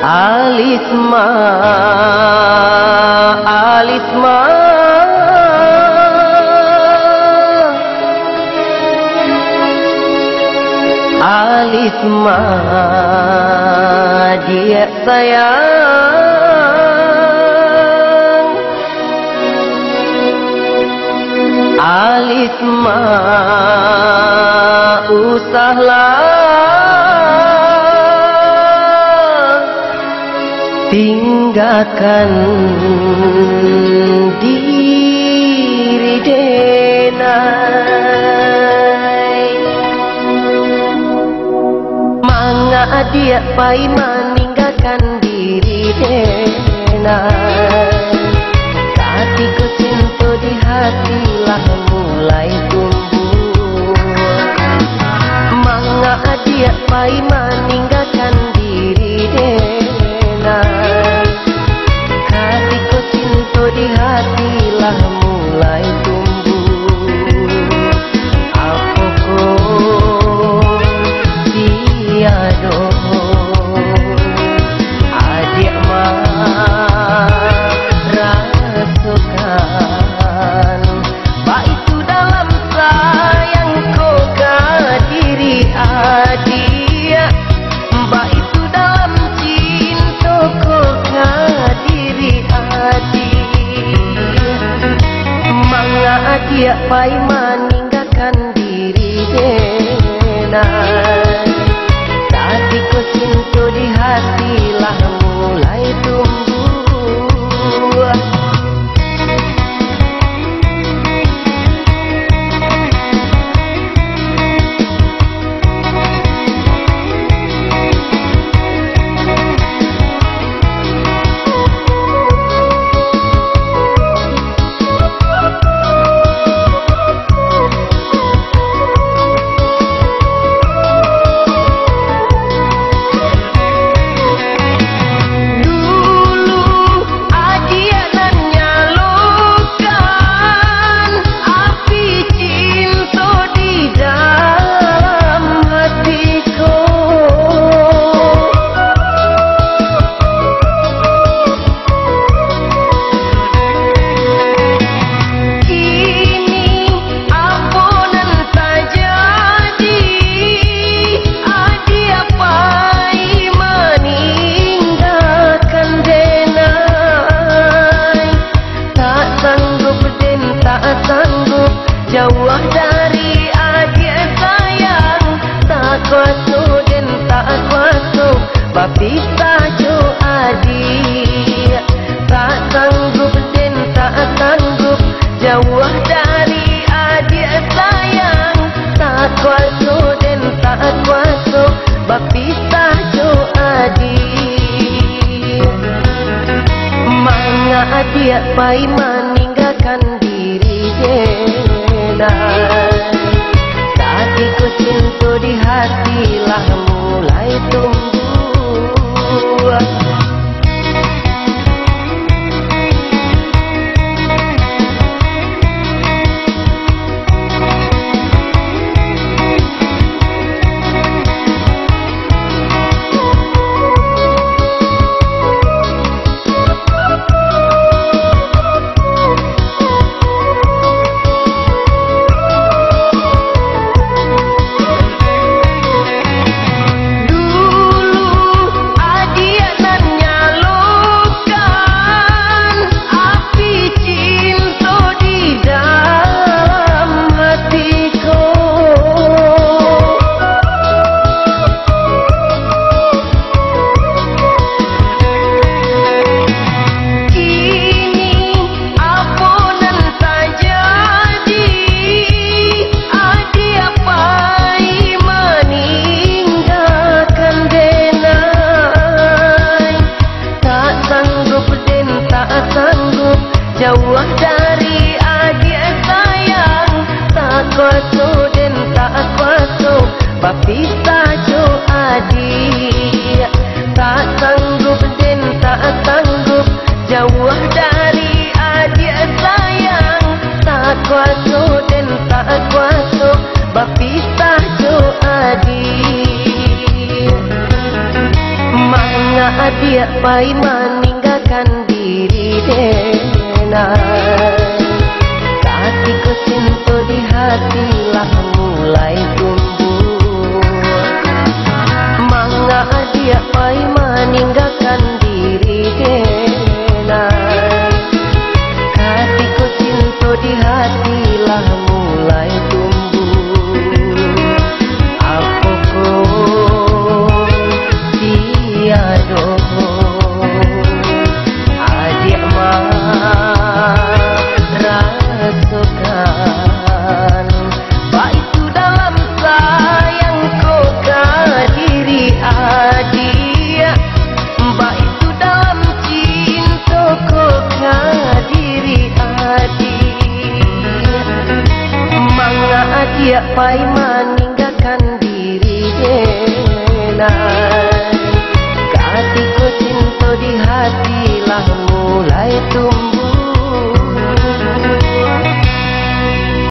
Alisma, Alisma, Alisma, dia sayang. Alisma, usahlah tinggalkan diri denai. Manga dia pai meninggalkan diri denai. Hatiku cinta di hatilah mulai tumbuh. Manga dia pai meninggalkan diri denai. Hatiku cinta di hatilah mulai tumbuh. Apapun tiada adik merasukan. Baik itu dalam sayang kau ke diri adik. Baik itu dalam cinta kau ke diri adik. Manga dia pai meninggalkan diri denai. Hatiku cinta di hatilah mulai tumbuh. Jauh dari adik sayang, tak kuasa dan tak kuasa berpisah jo adik. Tak sanggup dan tak sanggup jauh dari adik sayang, tak kuasa dan tak kuasa berpisah jo adik. Manga adik pai meninggalkan diri denai. Hatiku cinta di hatilah mulai tumbuh. Jauh dari adik sayang, tak kuasa dan tak kuasa berpisah jo adik. Tak sanggup dan tak sanggup jauh dari adik sayang, tak kuasa dan tak kuasa berpisah jo adik. Dia pai meninggalkan diri dena. Ketika cinta di hati lah mulai tumbuh.